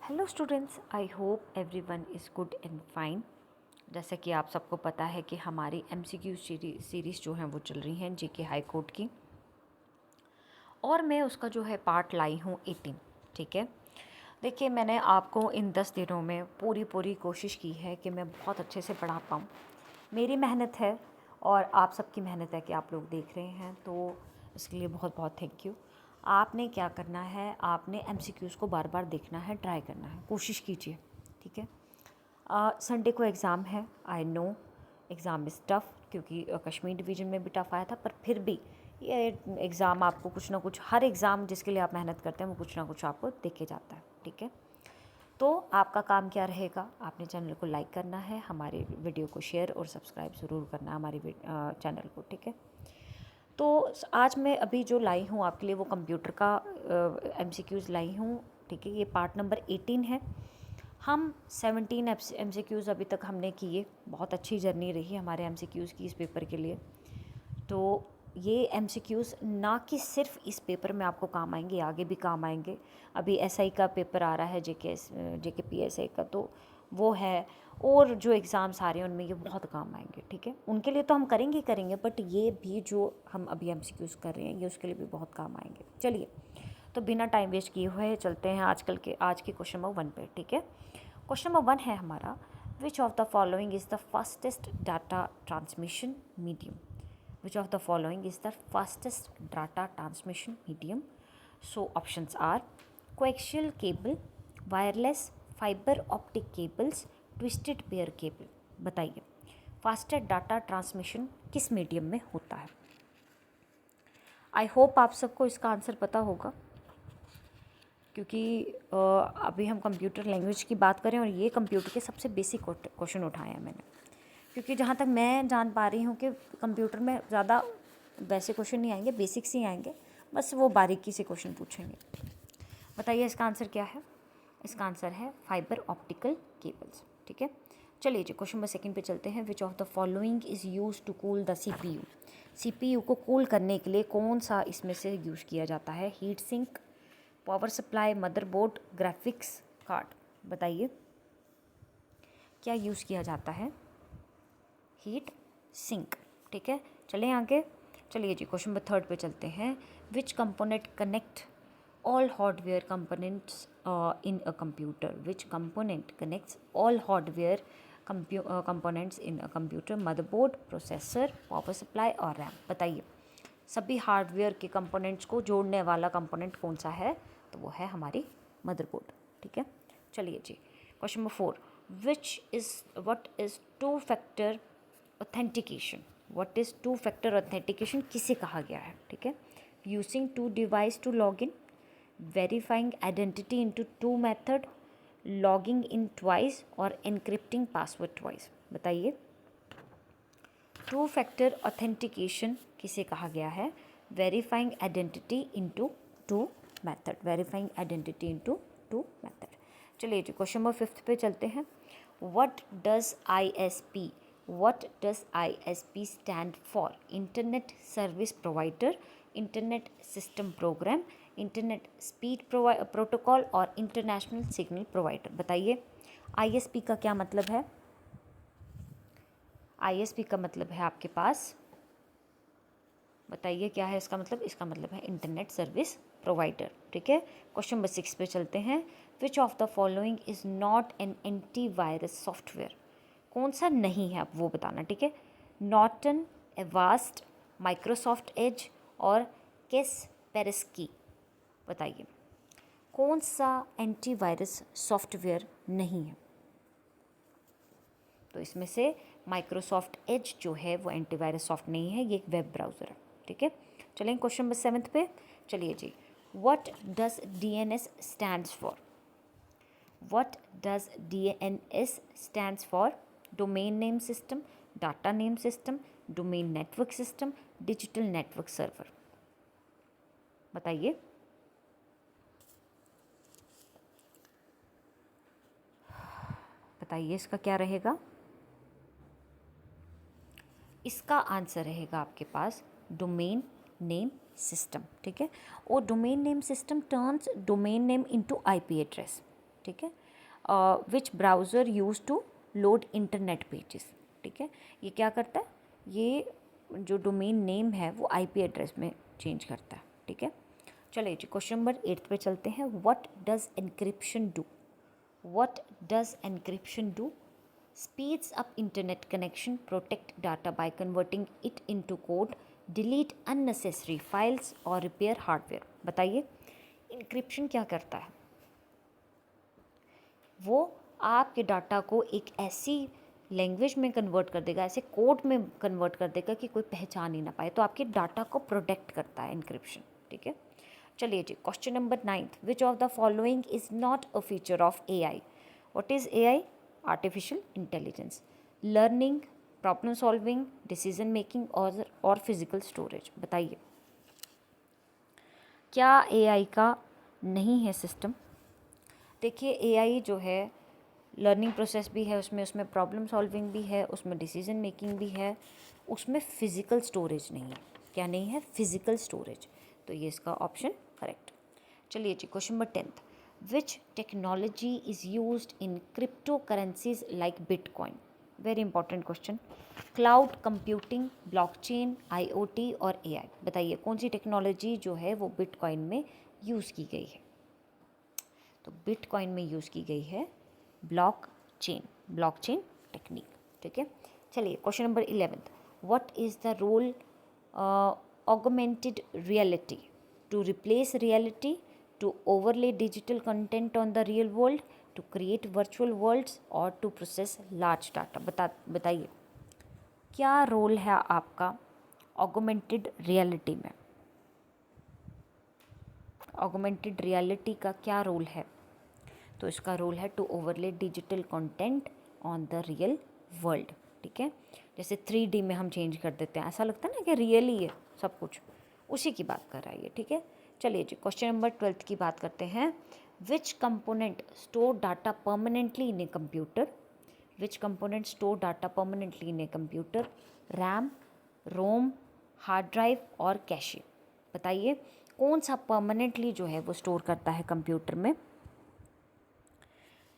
Hello students, I hope everyone is good and fine. जैसा कि आप सबको पता है कि हमारी एमसीक्यू सीरीज़ जो हैं वो चल रही हैं जीके हाई कोर्ट की, और मैं उसका जो है पार्ट लाई हूँ 18। ठीक है, देखिए मैंने आपको इन 10 दिनों में पूरी कोशिश की है कि मैं बहुत अच्छे से पढ़ा पाऊँ। मेरी मेहनत है और आप सबकी मेहनत है कि आप लोग देख रहे हैं, तो इसके लिए बहुत बहुत थैंक यू। आपने क्या करना है, आपने एमसीक्यूज़ को बार बार देखना है, ट्राई करना है, कोशिश कीजिए। ठीक है, संडे को एग्ज़ाम है, I know exam is tough, क्योंकि कश्मीर डिवीज़न में भी टफ़ आया था, पर फिर भी ये एग्ज़ाम आपको कुछ ना कुछ, हर एग्ज़ाम जिसके लिए आप मेहनत करते हैं वो कुछ ना कुछ आपको देके जाता है। ठीक है, तो आपका काम क्या रहेगा, आपने चैनल को लाइक करना है, हमारे वीडियो को शेयर और सब्सक्राइब ज़रूर करना है हमारी चैनल को। ठीक है, तो आज मैं अभी जो लाई हूँ आपके लिए वो कंप्यूटर का एमसीक्यूज़ लाई हूँ। ठीक है, ये पार्ट नंबर 18 है। हम 17 एमसीक्यूज़ अभी तक हमने किए, बहुत अच्छी जर्नी रही हमारे एमसीक्यूज़ की इस पेपर के लिए। तो ये एमसीक्यूज़ ना कि सिर्फ इस पेपर में आपको काम आएंगे, आगे भी काम आएंगे। अभी एसआई का पेपर आ रहा है, जेके पीएसआई का, तो वो है, और जो एग्ज़ाम्स आ रहे हैं उनमें ये बहुत काम आएंगे। ठीक है, उनके लिए तो हम करेंगे ही करेंगे, बट ये भी जो हम अभी एमसीक्यूज़ कर रहे हैं ये उसके लिए भी बहुत काम आएंगे। चलिए, तो बिना टाइम वेस्ट किए हुए चलते हैं आज के क्वेश्चन नंबर 1 पे। ठीक है, क्वेश्चन नंबर 1 है हमारा, विच of the following is the fastest data transmission medium. Which of the following is the fastest data transmission medium? So options are coaxial cable, wireless, fiber optic cables, twisted pair cable। बताइए fastest data transmission किस medium में होता है। I hope आप सबको इसका answer पता होगा, क्योंकि अभी हम कंप्यूटर लैंग्वेज की बात करें और ये कंप्यूटर के सबसे बेसिक क्वेश्चन उठाए हैं मैंने, क्योंकि जहाँ तक मैं जान पा रही हूँ कि कंप्यूटर में ज़्यादा वैसे क्वेश्चन नहीं आएंगे, बेसिक्स ही आएंगे, बस वो बारीकी से क्वेश्चन पूछेंगे। बताइए इसका आंसर क्या है। इसका आंसर है फाइबर ऑप्टिकल केबल्स। ठीक है, चलिए जी क्वेश्चन नंबर 2 पे चलते हैं। Which of the following is use to cool the CPU. CPU को कूल करने के लिए कौन सा इसमें से यूज़ किया जाता है। Heat sink, power supply, motherboard, graphics card. बताइए क्या यूज़ किया जाता है। Heat sink. ठीक है, चलें आगे। चलिए जी क्वेश्चन नंबर 3 पे चलते हैं। Which component connect all hardware components in a computer. Which component connects all hardware components in a computer. Motherboard, processor, power supply और रैम। बताइए सभी हार्डवेयर के कंपोनेंट्स को जोड़ने वाला कंपोनेंट कौन सा है, तो वो है हमारी मदरबोर्ड। ठीक है, चलिए जी question number 4। What is two factor authentication. What is two factor authentication किसे कहा गया है। ठीक है, using two device to log in, verifying identity into two method, logging in twice और एनक्रिप्टिंग पासवर्ड ट्वाइस। बताइए टू फैक्टर ऑथेंटिकेशन किसे कहा गया है। Verifying identity into two method, verifying identity into two method. चलिए जी क्वेश्चन नंबर 5 पे चलते हैं। What does ISP stand for. Internet service provider, internet system program, internet speed protocol और इंटरनेशनल सिग्नल प्रोवाइडर। बताइए ISP का क्या मतलब है। ISP का मतलब है आपके पास, बताइए क्या है इसका मतलब। इसका मतलब है इंटरनेट सर्विस प्रोवाइडर। ठीक है, क्वेश्चन नंबर 6 पे चलते हैं। Which of the following is not an antivirus software. कौन सा नहीं है, आप वो बताना। ठीक है, नॉर्टन, एवास्ट, माइक्रोसॉफ्ट एज और कैस्पेरस्की। बताइए कौन सा एंटीवायरस सॉफ्टवेयर नहीं है। तो इसमें से माइक्रोसॉफ्ट एज जो है वो एंटीवायरस सॉफ्ट नहीं है, ये एक वेब ब्राउज़र है। ठीक है, चलें क्वेश्चन नंबर 7 पे। चलिए जी, what does DNS stands for. What does DNS stands for. Domain name system, data name system, domain network system, digital network server. बताइए बताइए इसका क्या रहेगा। इसका आंसर रहेगा आपके पास डोमेन नेम सिस्टम। ठीक है, और domain name system turns domain name into IP address. ठीक है, which browser use to load internet pages, ठीक है। ये क्या करता है, ये जो डोमेन नेम है वो आईपी एड्रेस में चेंज करता है, ठीक है। चलिए जी क्वेश्चन नंबर 8 पे चलते हैं। What does encryption do? What does encryption do? Speeds up internet connection, protect data by converting it into code, delete unnecessary files और repair hardware। बताइए इंक्रिप्शन क्या करता है? वो आपके डाटा को एक ऐसी लैंग्वेज में कन्वर्ट कर देगा, ऐसे कोड में कन्वर्ट कर देगा कि कोई पहचान ही ना पाए। तो आपके डाटा को प्रोटेक्ट करता है इंक्रिप्शन, ठीक है। चलिए जी question number 9, which of the following is not a feature of AI? What is AI? Artificial intelligence, learning, problem solving, decision making और फिजिकल स्टोरेज। बताइए क्या AI का नहीं है सिस्टम? देखिए AI जो है लर्निंग प्रोसेस भी है, उसमें प्रॉब्लम सॉल्विंग भी है, उसमें डिसीजन मेकिंग भी है, उसमें फिजिकल स्टोरेज नहीं है। क्या नहीं है? Physical storage. तो ये इसका ऑप्शन करेक्ट। चलिए जी question number 10, which technology is used in cryptocurrencies like bitcoin? Very important question. Cloud computing, blockchain, IoT और AI। बताइए कौन सी टेक्नोलॉजी जो है वो बिटकॉइन में यूज़ की गई है? तो बिटकॉइन में यूज़ की गई है ब्लॉकचेन टेक्निक, ठीक है। चलिए question number 11, what is the role augmented reality? To replace reality, to overlay digital content on the real world, to create virtual worlds और टू प्रोसेस लार्ज डाटा। बताइए क्या रोल है आपका ऑगमेंटेड रियलिटी में? Augmented reality का क्या role है? तो इसका रोल है to overlay digital content on the real world, ठीक है। जैसे 3D में हम चेंज कर देते हैं, ऐसा लगता है ना कि रियल ही है सब कुछ, उसी की बात कर रहा है ये, ठीक है। चलिए जी क्वेश्चन नंबर 12 की बात करते हैं। Which component store data permanently in a computer? Which component store data permanently in a computer? RAM, ROM, hard drive और कैशे। बताइए कौन सा परमानेंटली जो है वो स्टोर करता है कंप्यूटर में?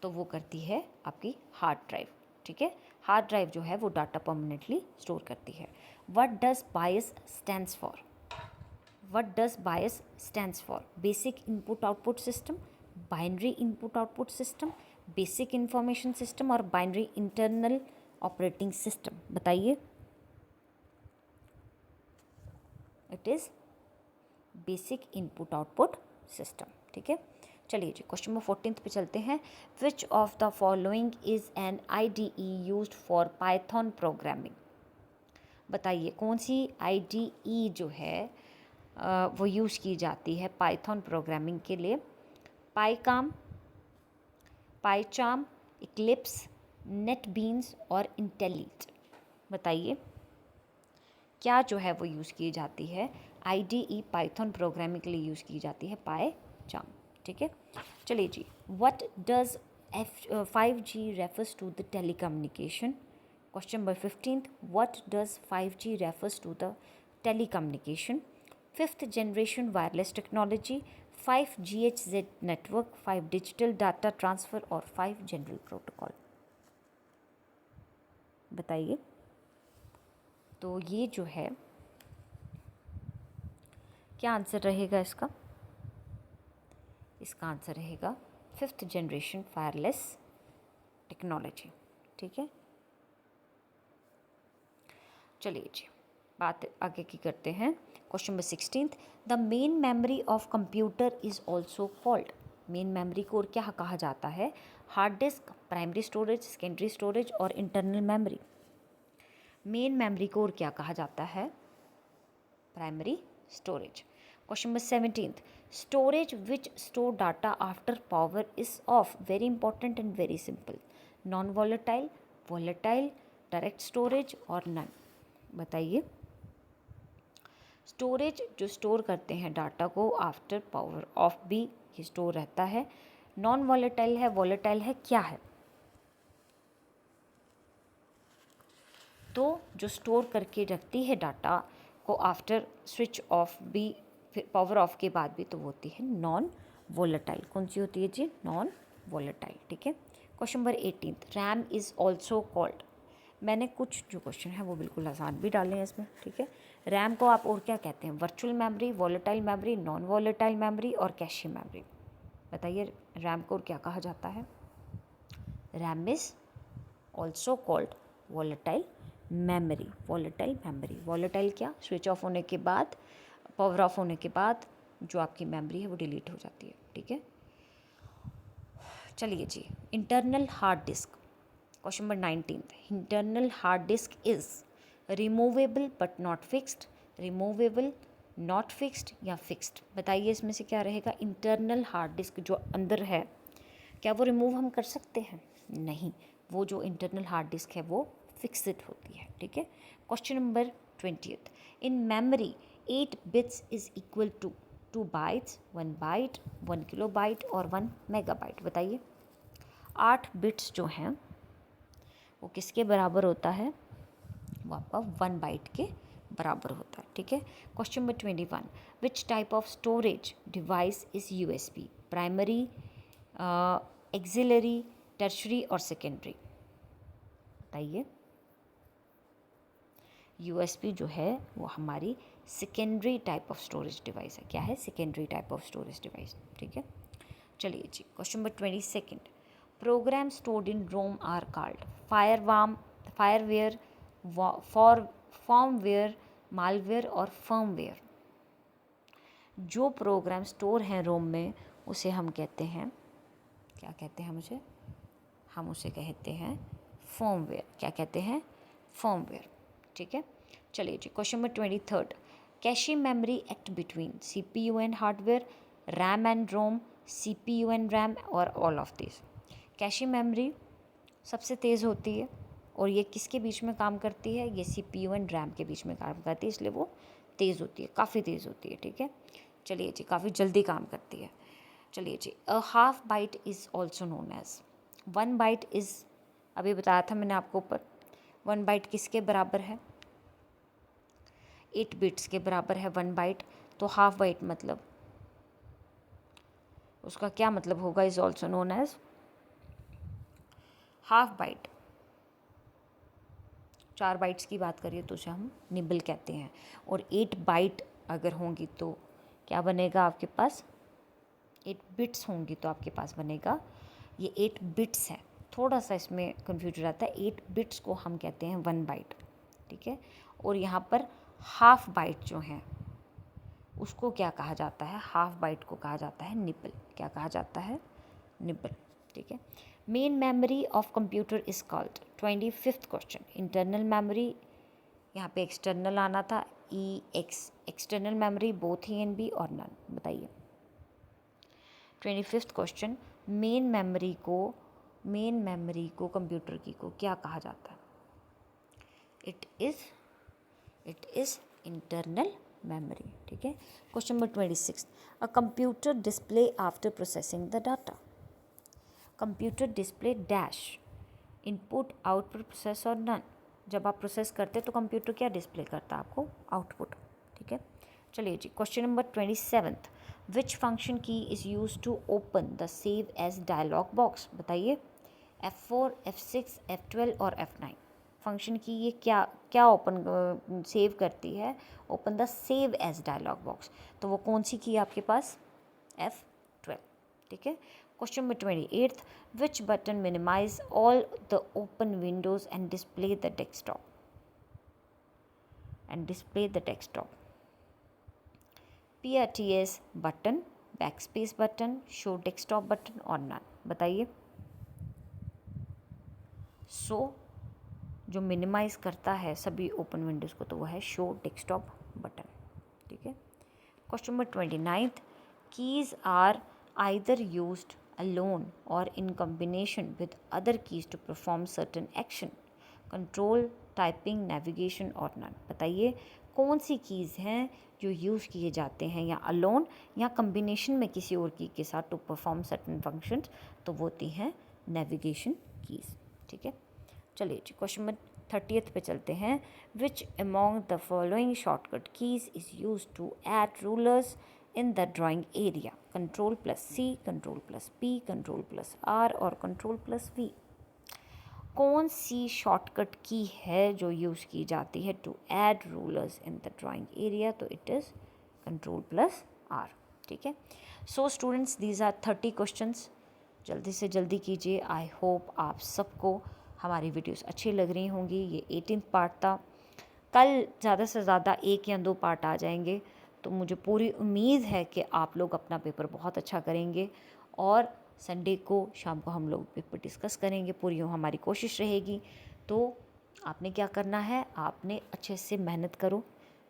तो वो करती है आपकी हार्ड ड्राइव, ठीक है। हार्ड ड्राइव जो है वो डाटा परमानेंटली स्टोर करती है। What does bias stands for? What does bias stands for? Basic input output system, binary input output system, basic information system और बाइनरी इंटरनल ऑपरेटिंग सिस्टम। बताइए it is basic input output system, ठीक है। चलिए जी question number 14 पे चलते हैं। Which of the following is an IDE used for Python programming? बताइए कौन सी IDE जो है वो यूज़ की जाती है पाइथन प्रोग्रामिंग के लिए? पाइकाम, पाइचार्म, इक्लिप्स, नेटबीन्स और इंटेलीट। बताइए क्या जो है वो यूज़ की जाती है IDE पाइथन प्रोग्रामिंग के लिए यूज़ की जाती है? पाइचार्म, ठीक है। चलिए जी what does 5G refers to the telecommunication? Question number 15, what does 5G refers to the telecommunication? 5th generation wireless technology, 5 GHZ network, 5 digital data transfer और 5 जनरल प्रोटोकॉल। बताइए तो ये जो है क्या आंसर रहेगा इसका? इसका आंसर रहेगा 5th जनरेशन वायरलेस टेक्नोलॉजी, ठीक है। चलिए जी बात आगे की करते हैं। Question number 16, the main memory of computer is also called? Main memory को और क्या कहा जाता है? Hard disk, primary storage, secondary storage और इंटरनल मेमोरी। मेन मेमोरी को और क्या कहा जाता है? Primary storage. Question number 17, storage which store data after power is of? Very important and very simple. Non volatile, volatile, direct storage और none. बताइए storage जो स्टोर करते हैं डाटा को आफ्टर पावर ऑफ भी ये स्टोर रहता है। नॉन वॉलेटाइल है, वॉलेटाइल है, क्या है? तो जो स्टोर करके रखती है डाटा को आफ्टर स्विच ऑफ भी, फिर पावर ऑफ के बाद भी, तो वो होती है नॉन वोलेटाइल। कौन सी होती है जी? नॉन वॉलेटाइल, ठीक है। Question number 18, RAM is also called, मैंने कुछ जो क्वेश्चन है वो बिल्कुल आसान भी डाले हैं इसमें, ठीक है। रैम को आप और क्या कहते हैं? Virtual memory, volatile memory, non volatile memory और कैशे मेमोरी। बताइए रैम को और क्या कहा जाता है? RAM is also called volatile memory. Volatile memory, volatile क्या? स्विच ऑफ होने के बाद, पावर ऑफ होने के बाद जो आपकी मेमोरी है वो डिलीट हो जाती है, ठीक है। चलिए जी, internal hard disk, question number 19, internal hard disk is removable but not fixed, removable, not fixed या फिक्स्ड। बताइए इसमें से क्या रहेगा? इंटरनल हार्ड डिस्क जो अंदर है, क्या वो रिमूव हम कर सकते हैं? नहीं, वो जो इंटरनल हार्ड डिस्क है वो फिक्स्ड होती है, ठीक है। Question number 20, in memory 8 bits is equal to 2 bytes, 1 byte, 1 kilobyte और 1 मेगाबाइट। बताइए 8 बिट्स जो हैं वो किसके बराबर होता है? वो आपका 1 बाइट के बराबर होता है, ठीक है। Question number 21, which type of storage device is USB? Primary, auxiliary, tertiary और सेकेंडरी। बताइए यूएसबी जो है वो हमारी secondary type of storage device है। क्या है? Secondary type of storage device, ठीक है। चलिए जी, question number 22, program stored in ROM are called fireware, formware, malware और फर्मवेयर। जो प्रोग्राम स्टोर हैं रोम में उसे हम कहते हैं, क्या कहते हैं? हम उसे कहते हैं फर्मवेयर। क्या कहते हैं? फर्मवेयर, ठीक है। चलिए जी, question number 23, cache memory act between CPU and hardware, RAM and ROM, CPU and RAM और all of this. Cache memory सबसे तेज़ होती है और ये किसके बीच में काम करती है? ये सीपीयू एंड रैम के बीच में काम करती है, इसलिए वो तेज़ होती है, काफ़ी तेज़ होती है, ठीक है। चलिए जी, काफ़ी जल्दी काम करती है। चलिए जी, a half byte is also known as, 1 byte is, अभी बताया था मैंने आपको ऊपर, 1 बाइट किसके बराबर है? 8 बिट्स के बराबर है 1 बाइट। तो हाफ बाइट मतलब उसका क्या मतलब होगा? Is also known as half byte. 4 bytes की बात करिए तो उसे हम निबल कहते हैं, और 8 बाइट अगर होंगी तो क्या बनेगा आपके पास? 8 बिट्स होंगी तो आपके पास बनेगा, ये 8 बिट्स है, थोड़ा सा इसमें कन्फ्यूज हो जाता है। 8 बिट्स को हम कहते हैं 1 बाइट, ठीक है। और यहाँ पर हाफ बाइट जो है उसको क्या कहा जाता है? हाफ बाइट को कहा जाता है निबल। क्या कहा जाता है? निबल, ठीक है। Main memory of computer is called, 25th question, internal memory, यहाँ पे एक्सटर्नल आना था, E X, external memory, both E and B और नन। बताइए 25th क्वेश्चन, मेन मेमोरी को कंप्यूटर की को क्या कहा जाता है? इट इज़ इंटरनल मेमोरी, ठीक है। Question number 26, a computer display after processing the data, computer display dash input, output, process और नन। जब आप प्रोसेस करते तो कंप्यूटर क्या डिस्प्ले करता है आपको? आउटपुट, ठीक है। चलिए जी, question number 27, which function key is use to open the save as dialog box. बताइए F4, F6, F12 और F9 फंक्शन की ये क्या ओपन सेव करती है? Open the save as dialog box. तो वो कौन सी की है आपके पास? F12, ठीक है। Question number 28, which button minimize all the open windows and display the desktop, PRTS button, backspace button, show desktop button और नन। बताइए जो मिनिमाइज करता है सभी ओपन विंडोज़ को तो वो है शो डेस्कटॉप बटन, ठीक है। Question number 29, keys are either used alone or in combination with other keys to perform certain action, control, typing, navigation और none। बताइए कौन सी कीज़ हैं जो यूज़ किए जाते हैं या अलोन या कम्बिनेशन में किसी और की के साथ टू परफॉर्म सर्टन फंक्शंस, तो वो होती हैं नेविगेशन कीज़, ठीक है। चलिए जी, क्वेश्चन नंबर 30th पे चलते हैं, which among the following shortcut keys is use to add rulers, in the drawing area, Ctrl+C, Ctrl+P, Ctrl+R और Ctrl+V। कौन सी शॉर्टकट की है जो यूज़ की जाती है to add rulers in the drawing area? तो इट इज़ Ctrl+R। ठीक है। So students, these are 30 questions. जल्दी से जल्दी कीजिए। आई होप आप सबको हमारी वीडियोस अच्छी लग रही होंगी। ये 18th पार्ट था। कल ज़्यादा से ज़्यादा 1 या 2 पार्ट आ जाएंगे, तो मुझे पूरी उम्मीद है कि आप लोग अपना पेपर बहुत अच्छा करेंगे और संडे को शाम को हम लोग पेपर डिस्कस करेंगे। पूरी हमारी कोशिश रहेगी। तो आपने क्या करना है, आपने अच्छे से मेहनत करो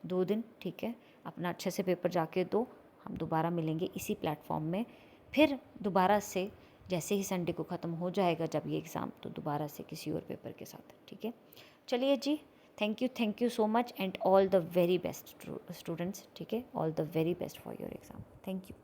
2 दिन, ठीक है। अपना अच्छे से पेपर जाके दो। हम दोबारा मिलेंगे इसी प्लेटफॉर्म में। फिर दोबारा से जैसे ही संडे को ख़त्म हो जाएगा जब ये एग्ज़ाम, तो दोबारा से किसी और पेपर के साथ, ठीक है। चलिए जी, thank you so much and all the very best students, ठीक है। All the very best for your exam. Thank you.